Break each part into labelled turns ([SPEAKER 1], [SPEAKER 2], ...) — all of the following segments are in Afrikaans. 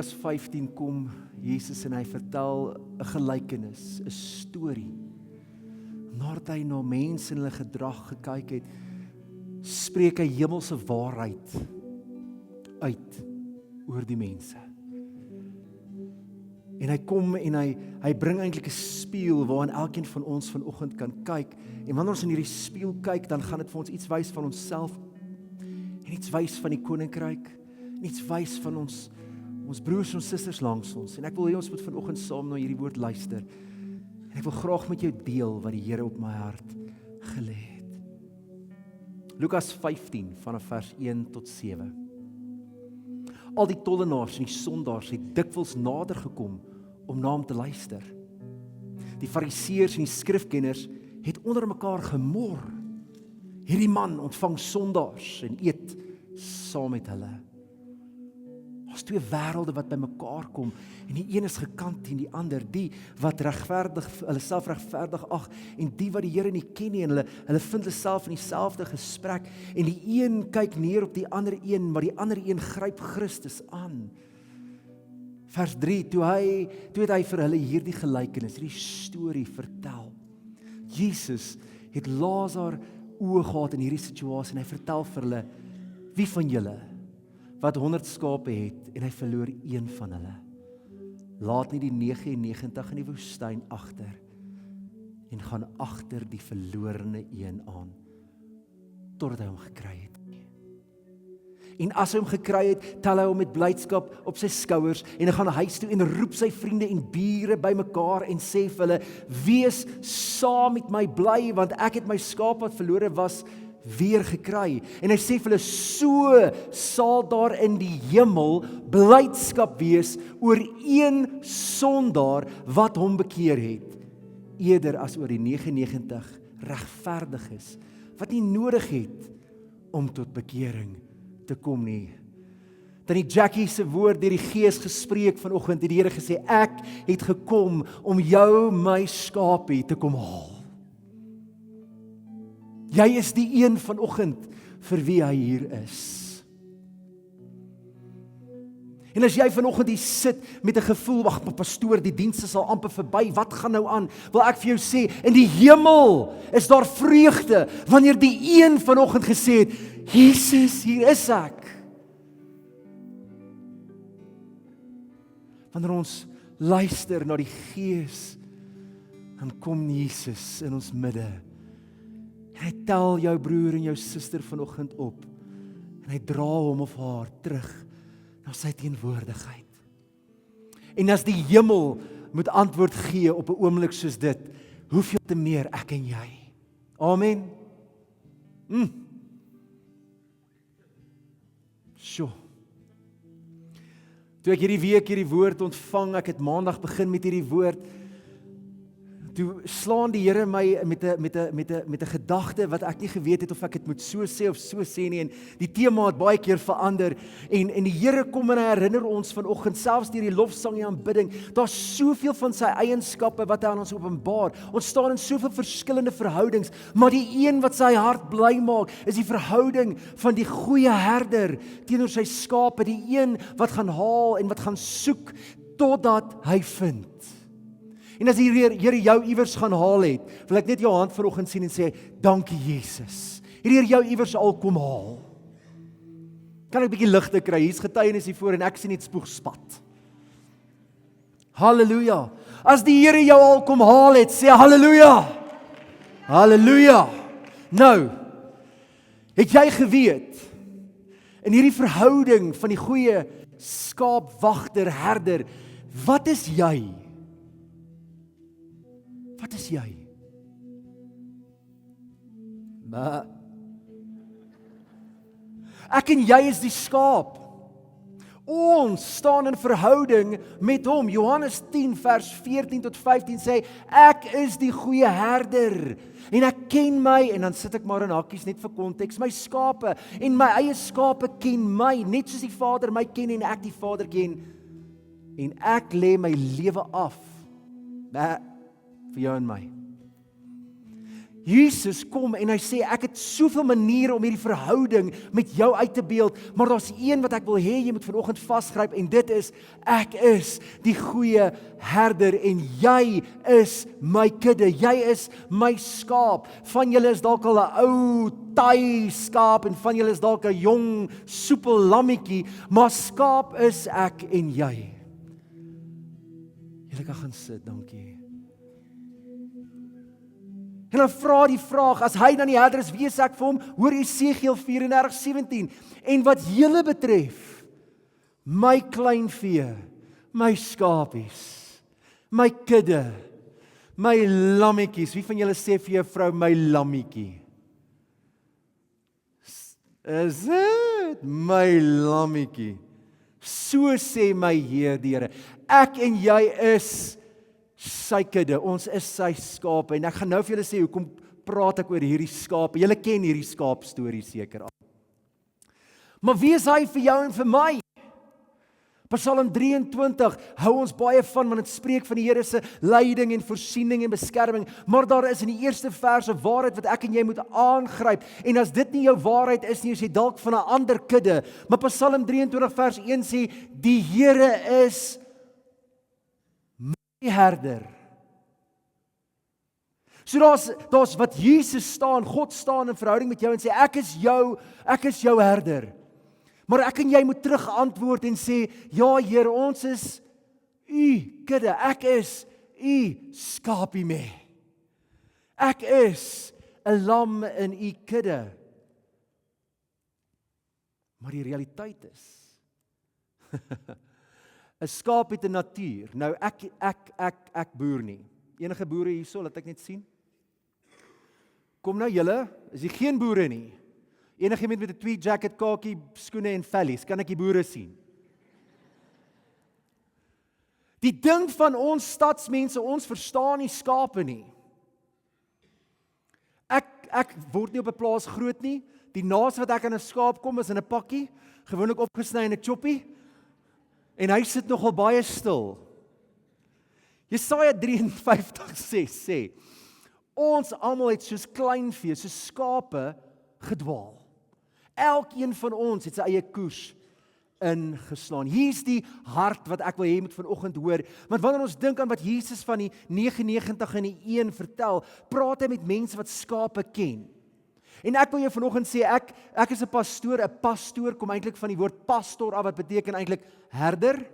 [SPEAKER 1] Lukas 15 kom Jesus en hy vertel 'n gelykenis, 'n storie. Nadat hy na mense en hulle gedrag gekyk het, spreek hy hemelse waarheid uit oor die mense. En hy kom en hy bring eintlik 'n spieël waarin elkeen van ons vanoggend kan kyk. En wanneer ons in hierdie spieël kyk, dan gaan dit vir ons iets wys van onsself en iets wys van die koninkryk en iets wys van ons broers en susters langs ons. En ek wil hê ons moet vanoggend saam na hierdie woord luister. En ek wil graag met jou deel wat die Here op my hart gelê het. Lukas 15 vanaf vers 1 tot 7. Al die tollenaars en die sondaars het dikwels nader gekom om na hom te luister. Die fariseërs en die skrifkenners het onder mekaar gemor. Hierdie man ontvang sondaars en eet saam met hulle. Daar's twee wêrelde wat by mekaar kom en die een is gekant teen die ander, die wat hulle self regverdig ag en die wat die Here nie ken nie en hulle vind hulle self in dieselfde gesprek en die een kyk neer op die ander een, maar die ander een gryp Christus aan. Vers 3, toe het hy vir hulle hierdie gelykenis, hierdie storie vertel. Jesus het Lazarus oë gehad in hierdie situasie en hy vertel vir hulle, wie van julle wat 100 skape het en hy verloor een van hulle, laat nie die 99 in die woestyn agter en gaan agter die verlorene een aan totdat hy hom gekry het. En as hy hom gekry het, tel hy hom met blydskap op sy skouers en hy gaan huis toe en roep sy vriende en bure bymekaar en sê vir hulle, wees saam met my bly want ek het my skaap wat verlore was weer gekry. En hy sê vir hulle, so sal daar in die hemel blydskap wees oor een sondaar wat hom bekeer het, eerder as oor die 99 regverdiges wat nie nodig het om tot bekering te kom nie. Dan die Jackie se woord deur die Gees gespreek vanoggend, het die Here gesê, ek het gekom om jou my skapie te kom haal. Jy is die een vanoggend vir wie hy hier is. En as jy vanoggend hier sit met 'n gevoel, wag, pastoor, die dienste sal amper verby, wat gaan nou aan? Wil ek vir jou sê, in die hemel is daar vreugde, wanneer die een vanoggend gesê het, Jesus, hier is ek. Wanneer ons luister na die Gees, dan kom Jesus in ons midde. En hy tel jou broer en jou suster vanoggend op. En hy dra hom of haar terug na sy teenwoordigheid. En as die hemel moet antwoord gee op 'n oomblik soos dit, hoeveel te meer ek en jy. Amen. Sjoe. Toe ek hierdie week hierdie woord ontvang, ek het maandag begin met hierdie woord, toe slaan die Here my met 'n gedagte wat ek nie geweet het of ek dit moet so sê of so sê nie, en die tema het baie keer verander, en die Here kom en hy herinner ons vanoggend, selfs deur die lofsang en aanbidding, daar's soveel van sy eienskappe wat hy aan ons openbaar. Ons staan in soveel verskillende verhoudings, maar die een wat sy hart bly maak, is die verhouding van die goeie herder teenoor sy skape, die een wat gaan haal en wat gaan soek totdat hy vind. En as die Here jou iewers gaan haal het, wil ek net jou hand vanoggend sien en sê, dankie Jesus. Die Here jou iewers al kom haal. Kan ek 'n bietjie ligte kry? Hier's getuienis hier voor en ek sien net spoegspat. Halleluja. As die Here jou al kom haal het, sê halleluja. Halleluja. Nou, het jy geweet, in hierdie verhouding van die goeie skaapwagter, herder, wat is jy? Wat is jy? Maar ek en jy is die skaap. Ons staan in verhouding met hom. Johannes 10 vers 14 tot 15 sê, ek is die goeie herder en ek ken my, en dan sit ek maar in hakkies net vir konteks, my skape, en my eie skape ken my, net soos die Vader my ken en ek die Vader ken, en ek lê my lewe af vir jou en my. Jesus kom en hy sê, ek het soveel maniere om hierdie verhouding met jou uit te beeld, maar daar's een wat ek wil hê jy moet vanoggend vasgryp, en dit is, ek is die goeie herder, en jy is my kudde, jy is my skaap. Van julle is dalk al 'n ou taai skaap, en van julle is dalk 'n jong, soepel lammetjie, maar skaap is ek en jy. Julle kan gaan sit, dankie. En dan vra die vraag, as hy dan die herder is, wie is ek vir hom? Hoor Esegiel 34:17. En wat julle betref, my kleinvee, my skapies, my kudde, my lammetjies. Wie van julle sê vir jou vrou, my lammetjie? Is dit my lammetjie? So sê my Heer die Here. Ek en jy is sy kudde, ons is sy skape, en ek gaan nou vir julle sê, hoekom praat ek oor hierdie skape? Julle ken hierdie skaap storie seker al. Maar wie is hy vir jou en vir my? Psalm 23 hou ons baie van, want dit spreek van die Here se leiding en voorsiening en beskerming, maar daar is in die eerste vers 'n waarheid wat ek en jy moet aangryp, en as dit nie jou waarheid is nie, is jy dalk van 'n ander kudde, maar Psalm 23 vers 1 sê, die Here is my herder. So daar's wat Jesus staan, God staan in verhouding met jou en sê, ek is jou herder. Maar ek en jy moet terug antwoord en sê, ja Here, ons is u kudde, ek is u skapie me. Ek is 'n lam in u kudde. Maar die realiteit is, 'n skaap het 'n natuur. Nou ek boer nie. Enige boere hierso, laat ek net sien. Kom nou julle, is jy geen boere nie? Enige iemand met 'n tweed jacket, kakie, skoene en vellies, kan ek die boere sien? Die ding van ons stadsmense, ons verstaan nie skape nie. Ek word nie op 'n plaas groot nie. Die naaste wat ek aan 'n skaap kom is in 'n pakkie, gewoonlik opgesny in 'n choppie, en hy sit nogal baie stil. Jesaja 53:6 sê, ons almal het soos kleinvee, soos skape gedwaal. Elkeen van ons het sy eie koers ingeslaan. Hier's die hart wat ek wil hê moet vanoggend hoor, want wanneer ons dink aan wat Jesus van die 99 en die 1 vertel, praat hy met mense wat skape ken. En ek wil jou vanoggend sê, ek is 'n pastoor kom eintlik van die woord pastor af, wat beteken eintlik herder.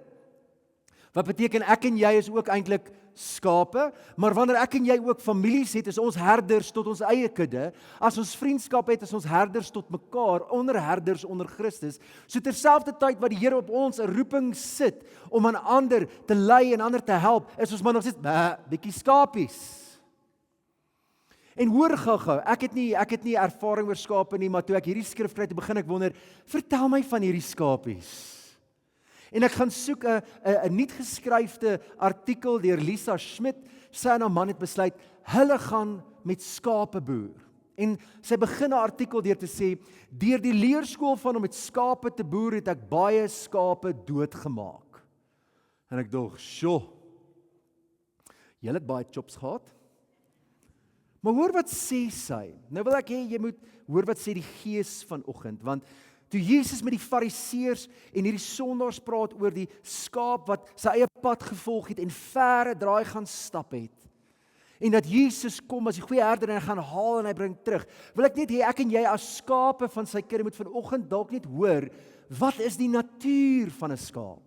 [SPEAKER 1] Wat beteken ek en jy is ook eintlik skape, maar wanneer ek en jy ook families het, is ons herders tot ons eie kudde. As ons vriendskap het, is ons herders tot mekaar, onderherders onder Christus. So terselfdertyd wat die Here op ons 'n roeping sit om aan ander te lei en ander te help, is ons maar nog steeds bietjie skapies. En hoor gou-gou, ek het nie ervaring oor skape nie, maar toe ek hierdie skrif kry, toe begin ek wonder, vertel my van hierdie skapies. En ek gaan soek 'n nuut geskryfde artikel deur Lisa Schmidt. Sy en haar man het besluit, hulle gaan met skape boer. En sy begin 'n artikel deur te sê, deur die leerskool van om met skape te boer, het ek baie skape doodgemaak. En ek dink, sjoe, julle het baie chops gehad. Maar hoor wat sê sy. Nou wil ek hê jy moet hoor wat sê die Gees vanoggend, want toe Jesus met die Fariseërs en hierdie sondaars praat oor die skaap wat sy eie pad gevolg het en verre draai gaan stap het, en dat Jesus kom as die goeie herder en hy gaan haal en hy bring terug, wil ek net hê ek en jy as skape van sy kudde moet vanoggend dalk net hoor, wat is die natuur van 'n skaap?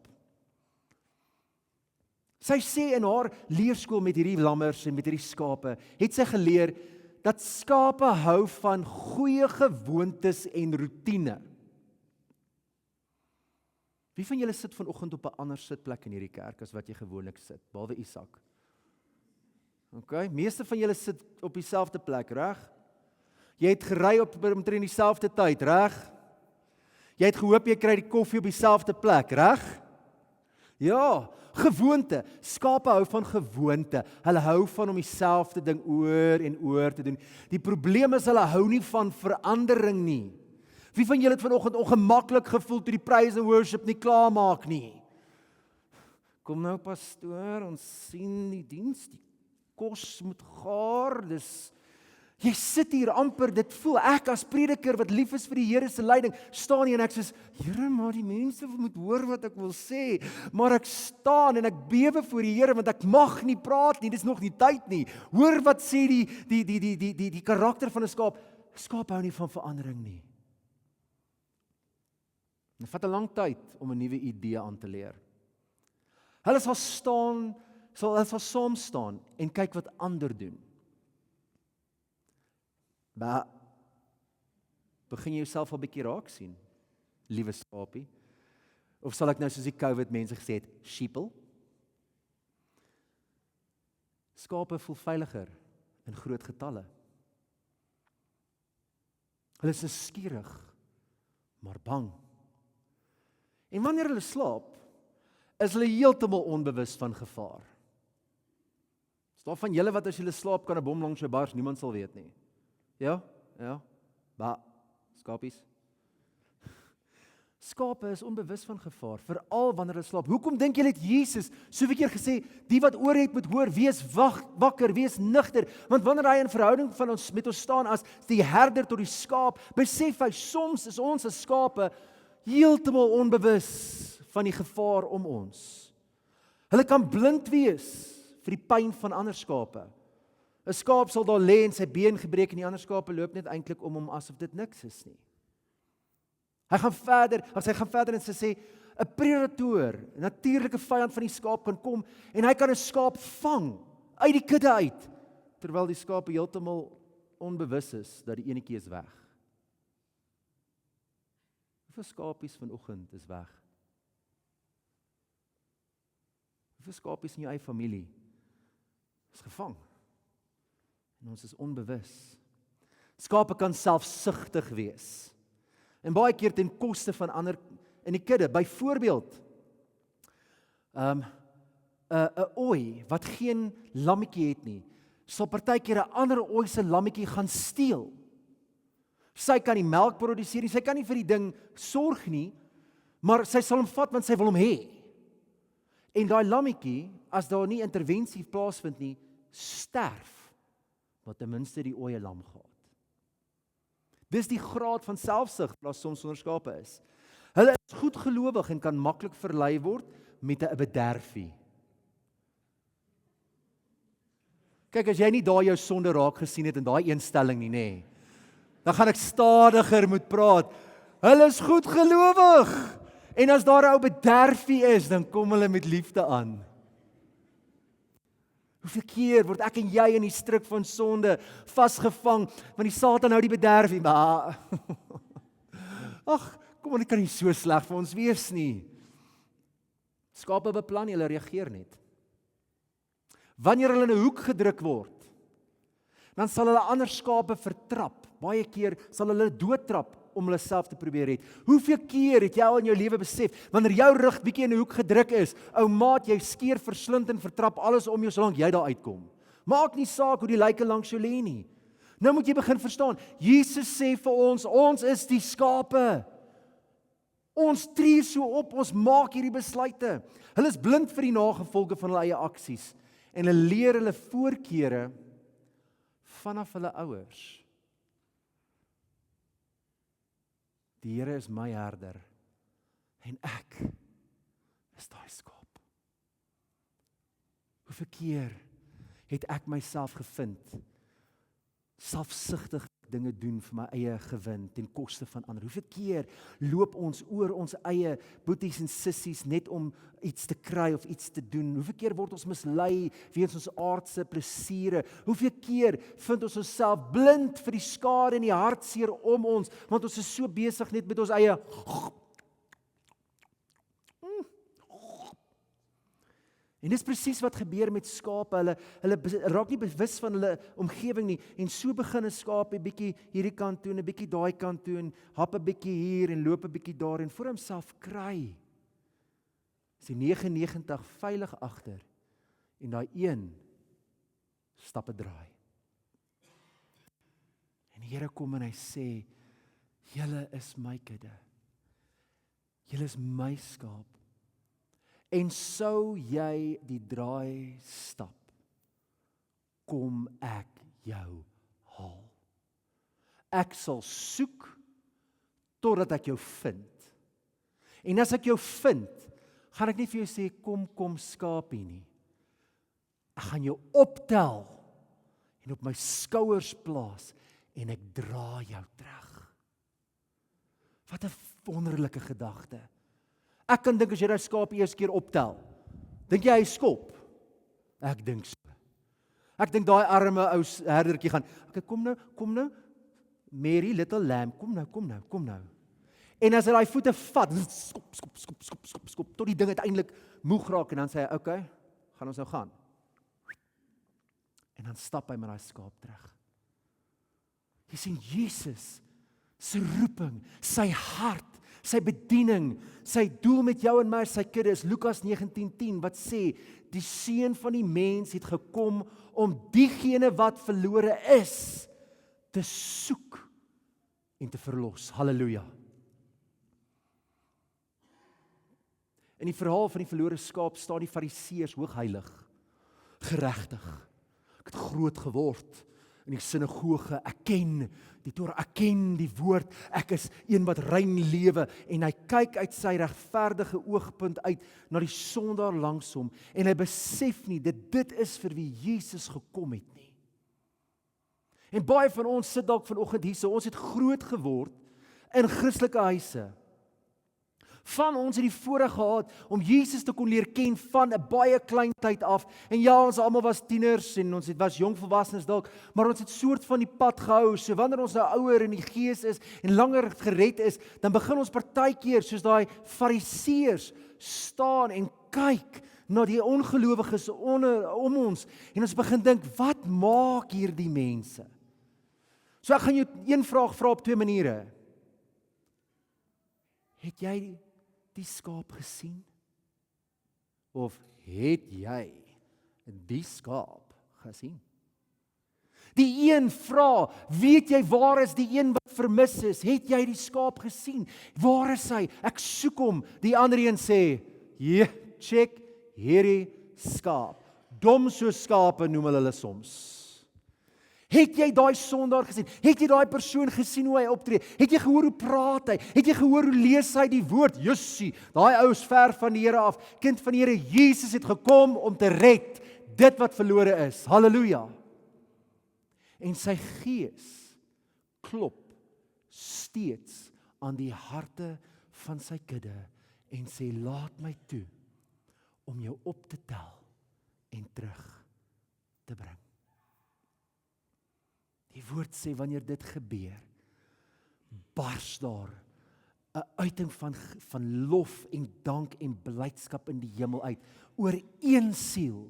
[SPEAKER 1] Sy sê in haar leerskool met hierdie lammers en met hierdie skape, het sy geleer dat skape hou van goeie gewoontes en roetine. Wie van julle sit vanoggend op 'n ander sitplek in hierdie kerk as wat jy gewoonlik sit, behalwe Isak? Okay, meeste van julle sit op dieselfde plek, reg? Jy het gery op omtrent dieselfde tyd, reg? Jy het gehoop jy kry die koffie op dieselfde plek, reg? Ja, gewoonte. Skape hou van gewoonte. Hulle hou van om dieselfde ding oor en oor te doen. Die probleem is hulle hou nie van verandering nie. Wie van julle het vanoggend ongemaklik gevoel toe die praise and worship nie klaarmaak nie? Kom nou pastoor, ons sien die diens, die kos moet gaar, dis Jy sit hier amper, dit voel ek as prediker wat lief is vir die Here se leiding, staan hier en ek sê, Here, maar die mense moet hoor wat ek wil sê, maar ek staan en ek bewe voor die Here want ek mag nie praat nie, dis nog nie tyd nie. Hoor wat sê die karakter van 'n skaap. Skaap hou nie van verandering nie. Dit vat 'n lang tyd om 'n nuwe idee aan te leer. Hulle sal saam staan en kyk wat ander doen. Maar begin jy jouself al bietjie raak sien, liewe skaapie? Of sal ek nou soos die COVID mense gesê het, sheeple? Skape voel veiliger in groot getalle. Hulle is nuuskierig, maar bang. En wanneer hulle slaap, is hulle heeltemal onbewus van gevaar. Is daar van julle wat as julle slaap kan 'n bom langs jou bars, niemand sal weet nie. Ja, skapies. Skape is onbewus van gevaar, veral wanneer hulle slaap. Hoekom dink julle het Jesus soveel keer gesê, die wat oor het moet hoor, wees wakker, wees nugter, want wanneer hy in verhouding met ons staan as die herder tot die skaap, besef hy, soms is ons as skape heeltemal onbewus van die gevaar om ons. Hulle kan blind wees vir die pyn van ander skape. 'n Skaap sal daar lê en sy been gebreek en die ander skape loop net eintlik om hom asof dit niks is nie. Hy gaan verder en sy sê, 'n predator, 'n natuurlike vyand van die skaap kan kom en hy kan 'n skaap vang uit die kudde uit, terwyl die skape heeltemal onbewus is dat die enetjie is weg. Hoeveel skapies vanoggend is weg? Hoeveel skapies in jou eie familie is gevang? En ons is onbewus. Skape kan selfsugtig wees. En baie keer ten koste van ander in die kudde. Byvoorbeeld, 'n ooi wat geen lammetjie het nie, sal partykeer 'n ander ooi se lammetjie gaan steel. Sy kan nie melk produseer nie, sy kan nie vir die ding sorg nie, maar sy sal hom vat want sy wil hom hê. En daai lammetjie, as daar nie intervensie plaasvind nie, sterf, wat ten minste die ooi 'n lam gehad. Dis die graad van selfsug wat soms onder skape is. Hulle is goedgelowig en kan maklik verlei word met 'n bederfie. Kyk, as jy nie daar jou sonde raak gesien het in daai eenstelling nie, nê, dan gaan ek stadiger moet praat. Hulle is goedgelowig. En as daar 'n ou bederfie is, dan kom hulle met liefde aan. Hoeveel keer word ek en jy in die struik van sonde vasgevang, want die Satan hou die bederfie, maar ag, kom on, dit kan nie so sleg vir ons wees nie. Skape beplan nie, hulle reageer net. Wanneer hulle in 'n hoek gedruk word, dan sal hulle ander skape vertrap. Baie keer sal hulle doodtrap om hulle self te probeer red. Hoeveel keer het jy al in jou lewe besef, wanneer jou rug bietjie in 'n hoek gedruk is, ou maat, jy skeer, verslind en vertrap alles om jou solank jy daar uitkom. Maak nie saak hoe die lyke langs jou lê nie. Nou moet jy begin verstaan, Jesus sê vir ons is die skape. Ons tree so op, ons maak hierdie besluite. Hulle is blind vir die nagevolge van hulle eie aksies en hulle leer hulle voorkeure vanaf hulle ouers. Die Here is my herder en ek is daai skaap. Hoeveel keer het ek myself gevind selfsugtig dinge doen vir my eie gewin ten koste van ander? Hoeveel keer loop ons oor ons eie boeties en sissies net om iets te kry of iets te doen? Hoeveel keer word ons mislei weens ons aardse plesiere? Hoeveel keer vind ons onsself blind vir die skade en die hartseer om ons, want ons is so besig net met ons eie En dis presies wat gebeur met skape. Hulle raak nie bewus van hulle omgewing nie en so begin 'n skaap 'n bietjie hierdie kant toe en 'n bietjie daai kant toe en hap 'n bietjie hier en loop 'n bietjie daar en voor homself kry. Is die 99 veilig agter en daai een stap 'n draai. En die Here kom en hy sê, julle is my kudde. Julle is my skaap. En sou jy die draai stap, kom ek jou haal. Ek sal soek totdat ek jou vind. En as ek jou vind, gaan ek nie vir jou sê, kom skapie nie. Ek gaan jou optel en op my skouers plaas en ek dra jou terug. Wat 'n wonderlike gedagte. Ek kan dink as jy daai skaap eers keer optel, dink jy hy skop? Ek dink so. Ek dink daai arme ou herdertjie gaan, okay, kom nou, Mary, little lamb, kom nou. En as hy daai voete vat, skop, tot die ding uiteindelik moeg raak, en dan sê hy, okay, gaan ons nou gaan. En dan stap hy met daai skaap terug. Jy sien Jesus se roeping, sy hart, sy bediening, sy doel met jou en my, sy kudde is Lukas 19:10 wat sê, die seun van die mens het gekom om diegene wat verlore is, te soek en te verlos. Halleluja. In die verhaal van die verlore skaap staan die fariseërs hoogheilig, geregtig. Ek het groot geword in die sinagoge, ek ken die Torah, ek ken die woord, ek is een wat rein lewe, en hy kyk uit sy regverdige oogpunt uit na die sondaar langs hom, en hy besef nie, dit is vir wie Jesus gekom het nie. En baie van ons sit dalk vanoggend hier, ons het groot geword in Christelike huise. Van ons het die voorreg gehad om Jesus te kon leer ken van 'n baie klein tyd af. En ja, ons almal was tieners en ons was jong volwassenes dalk, maar ons het soort van die pad gehou. So wanneer ons nou ouer in die gees is en langer gered is, dan begin ons partykeer soos daai fariseërs staan en kyk na die ongelowiges om ons en ons begin dink, wat maak hierdie mense? So ek gaan jou een vraag vra op twee maniere. Het jy die skaap gesien? Of het jy die skaap gesien? Die een vra, weet jy waar is die een wat vermis is? Het jy die skaap gesien? Waar is hy? Ek soek hom. Die ander een sê, check hierdie skaap. Dom so skape noem hulle soms. Het jy daai sondaar gesien? Het jy daai persoon gesien hoe hy optree? Het jy gehoor hoe praat hy? Het jy gehoor hoe lees hy die woord? Jussie, daai ou is ver van die Here af. Kind van die Here, Jesus het gekom om te red dit wat verlore is. Halleluja. En sy gees klop steeds aan die harte van sy kudde en sê, laat my toe om jou op te tel en terug te bring. Die woord sê, wanneer dit gebeur, bars daar 'n uiting van lof en dank en blydskap in die hemel uit, oor een siel,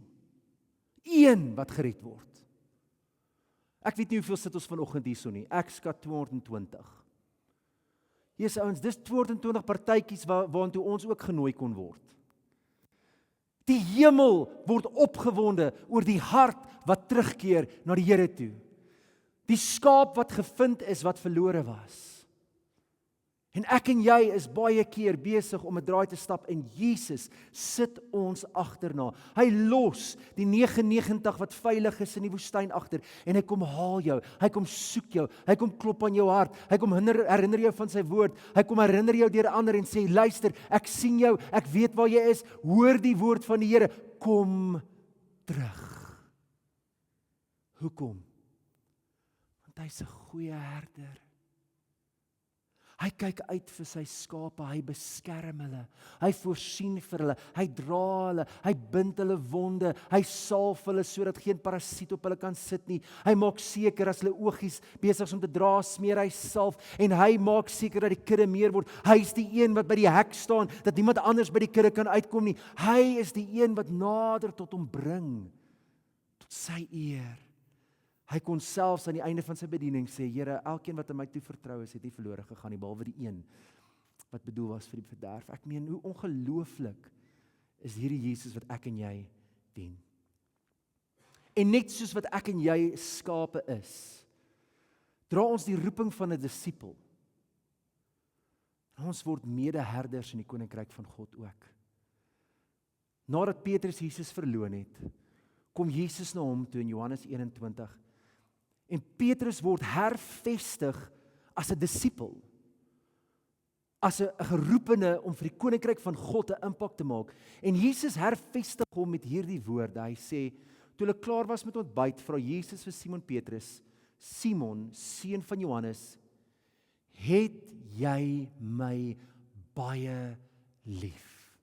[SPEAKER 1] een wat gered word. Ek weet nie hoeveel sit ons vanoggend hierso nie, ek skat 220. Jesus ouens, dis 220 partytjies waartoe ons ook genooi kon word. Die hemel word opgewonde oor die hart wat terugkeer na die Here toe. Die skaap wat gevind is wat verlore was. En ek en jy is baie keer besig om 'n draai te stap en Jesus sit ons agterna. Hy los die 99 wat veilig is in die woestyn agter en hy kom haal jou, hy kom soek jou, hy kom klop aan jou hart, hy kom herinner jou van sy woord, hy kom herinner jou deur ander en sê, luister, ek sien jou, ek weet waar jy is, hoor die woord van die Here, kom terug. Hoekom? Hy's 'n goeie herder. Hy kyk uit vir sy skape, hy beskerm hulle, hy voorsien vir hulle, hy dra hulle, hy bind hulle wonde, hy salf hulle sodat geen parasiet op hulle kan sit nie. Hy maak seker as hulle oogies besig is om te dra, smeer hy salf en hy maak seker dat die kudde meer word. Hy is die een wat by die hek staan, dat niemand anders by die kudde kan uitkom nie. Hy is die een wat nader tot hom bring, tot sy eer. Hy kon selfs aan die einde van sy bediening sê, Here, elkeen wat aan my toe vertrou is, het nie verlore gegaan nie, behalwe die een wat bedoel was vir die verderf. Ek meen, hoe ongelooflik is hierdie Jesus wat ek en jy dien. En net soos wat ek en jy skape is, dra ons die roeping van 'n disipel. Ons word medeherders in die koninkryk van God ook. Nadat Petrus Jesus verloon het, kom Jesus na hom toe in Johannes 21, En Petrus word hervestig as 'n disipel, as 'n geroepene om vir die koninkryk van God 'n impak te maak. En Jesus hervestig hom met hierdie woorde. Hy sê, toe hulle klaar was met ontbyt, vra Jesus vir Simon Petrus, Simon, seun van Johannes, het jy my baie lief?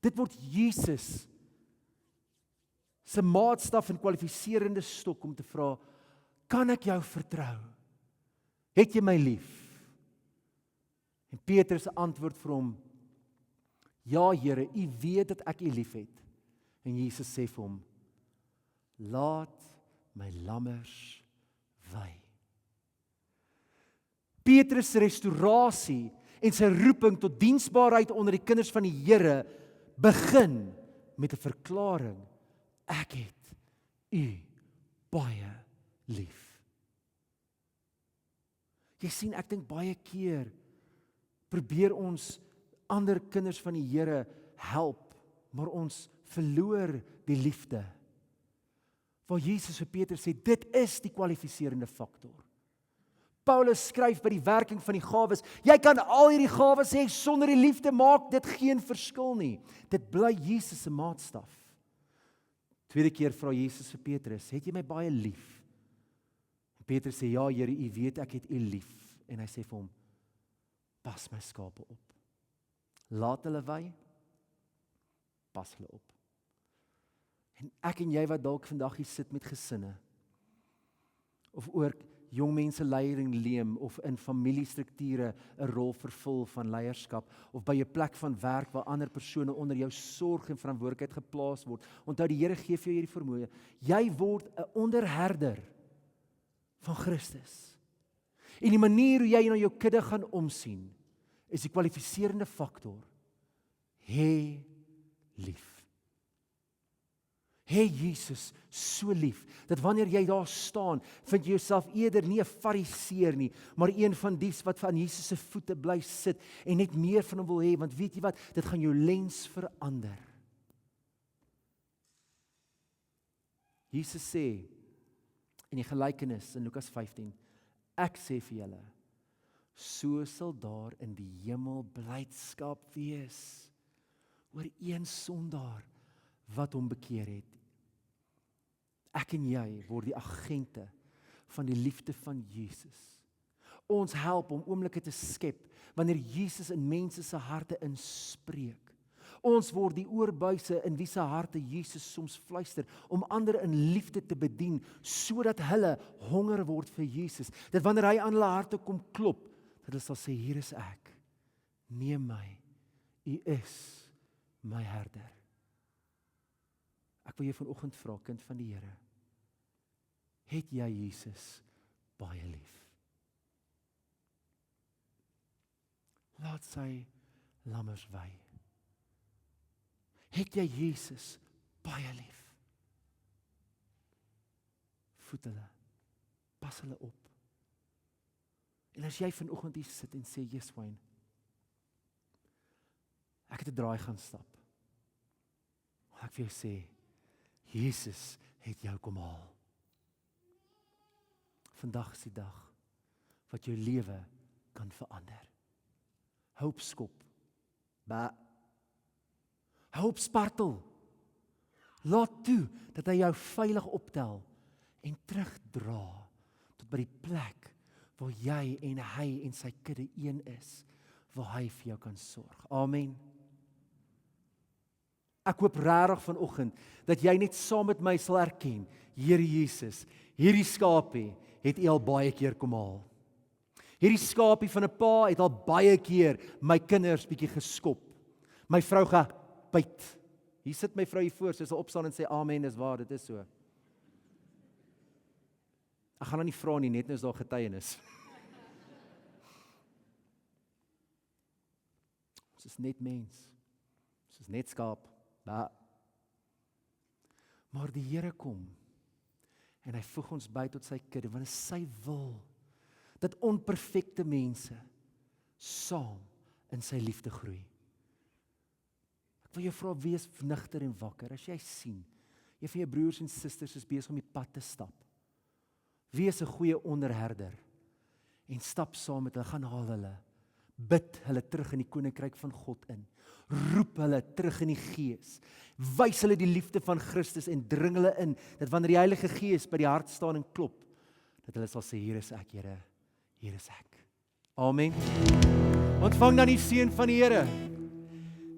[SPEAKER 1] Dit word Jesus se maatstaf en kwalifiserende stok om te vra, kan ek jou vertrou? Het jy my lief? En Petrus se antwoord vir hom, ja Here, U weet dat ek U liefhet. En Jesus sê vir hom, laat my lammers wei. Petrus se restaurasie en sy roeping tot diensbaarheid onder die kinders van die Here begin met 'n verklaring, ek het U baie lief. Jy sien, ek dink baie keer probeer ons ander kinders van die Here help, maar ons verloor die liefde. Waar Jesus vir Petrus sê, dit is die kwalifiserende faktor. Paulus skryf by die werking van die gawes, jy kan al hierdie gawes hê, sonder die liefde maak dit geen verskil nie. Dit bly Jesus se maatstaf. Tweede keer vra Jesus vir Petrus, het jy my baie lief? En Petrus sê, ja Here, U weet ek het U lief. En hy sê vir hom, pas my skape op. Laat hulle wei, pas hulle op. En ek en jy wat dalk vandag hier sit met gesinne, of ook jong mense leiding leem, of in familiestrukture 'n rol vervul van leierskap, of by 'n plek van werk waar ander persone onder jou sorg en verantwoordelikheid geplaas word. Onthou, die Here gee vir jou hierdie vermoë. Jy word 'n onderherder van Christus. En die manier hoe jy na jou kudde gaan omsien, is die kwalifiserende faktor. Hê lief. Hê Jesus so lief, dat wanneer jy daar staan, vind jy jouself eerder nie 'n fariseer nie, maar een van dies wat van Jesus se voete bly sit, en net meer van hom wil hê, want weet jy wat, dit gaan jou lens verander. Jesus sê, in die gelykenis in Lukas 15, ek sê vir julle, so sal daar in die hemel blydskap wees oor een sondaar wat hom bekeer het. Ek en jy word die agente van die liefde van Jesus. Ons help om oomblikke te skep wanneer Jesus in mense se harte inspreek. Ons word die oorbuise in wie se harte Jesus soms fluister om ander in liefde te bedien sodat hulle honger word vir Jesus. Dat wanneer hy aan hulle harte kom klop, dat hulle sal sê, hier is ek. Neem my. U is my herder. Ek wil jou vanoggend vra, kind van die Here, het jy Jesus baie lief? Laat sy lammers wei. Het jy Jesus baie lief? Voed hulle, pas hulle op. En as jy vanoggend hier sit en sê, Jeswyn, ek het 'n draai gaan stap. Ek wil jou sê, Jesus het jou kom haal. Vandag is die dag wat jou lewe kan verander. Hou op skop. Hou op spartel. Laat toe dat hy jou veilig optel en terugdra tot by die plek waar jy en hy en sy kudde een is, waar hy vir jou kan sorg. Amen. Ek hoop regtig vanoggend dat jy net saam met my sal erken, Here Jesus, hierdie skapie het U al baie keer kom haal. Hierdie skapie van 'n pa het al baie keer my kinders bietjie geskop. My vrou gebyt. Hier sit my vrou hier voor, sy sal opstaan en sê amen, dis waar, dit is so. Ek gaan nou nie vra nie, net nou is daar getuienis. Ons is net mens. Ons is net skaap. Maar die Here kom en hy voeg ons by tot sy kudde, want dit is sy wil dat onperfekte mense saam in sy liefde groei. Ek wil jou vra, wees nigter en wakker. As jy sien, een van jou broers en susters is besig om die pad te stap, Wees 'n goeie onderherder en stap saam met hulle, gaan haal hulle. Bid hulle terug in die koninkryk van God in. Roep hulle terug in die Gees. Wys hulle die liefde van Christus en dring hulle in, dat wanneer die Heilige Gees by die hart staan en klop, dat hulle sal sê, hier is ek, Here, hier is ek. Amen. Ontvang dan die seën van die Here.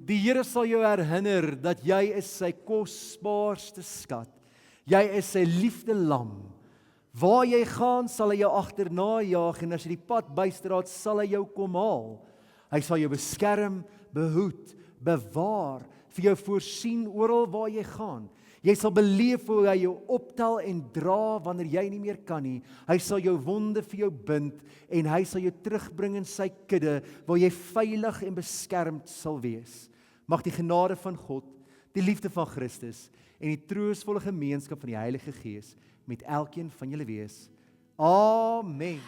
[SPEAKER 1] Die Here sal jou herinner dat jy is sy kosbaarste skat. Jy is sy liefde lam. Waar jy gaan, sal hy jou agterna jaag en as jy die pad bystraat, sal hy jou kom haal. Hy sal jou beskerm, behoed, bewaar, vir jou voorsien oral waar jy gaan. Jy sal beleef hoe hy jou optel en dra wanneer jy nie meer kan nie. Hy sal jou wonde vir jou bind en hy sal jou terugbring in sy kudde waar jy veilig en beskermd sal wees. Mag die genade van God, die liefde van Christus en die troostvolle gemeenskap van die Heilige Gees met elkeen van julle wees. Amen.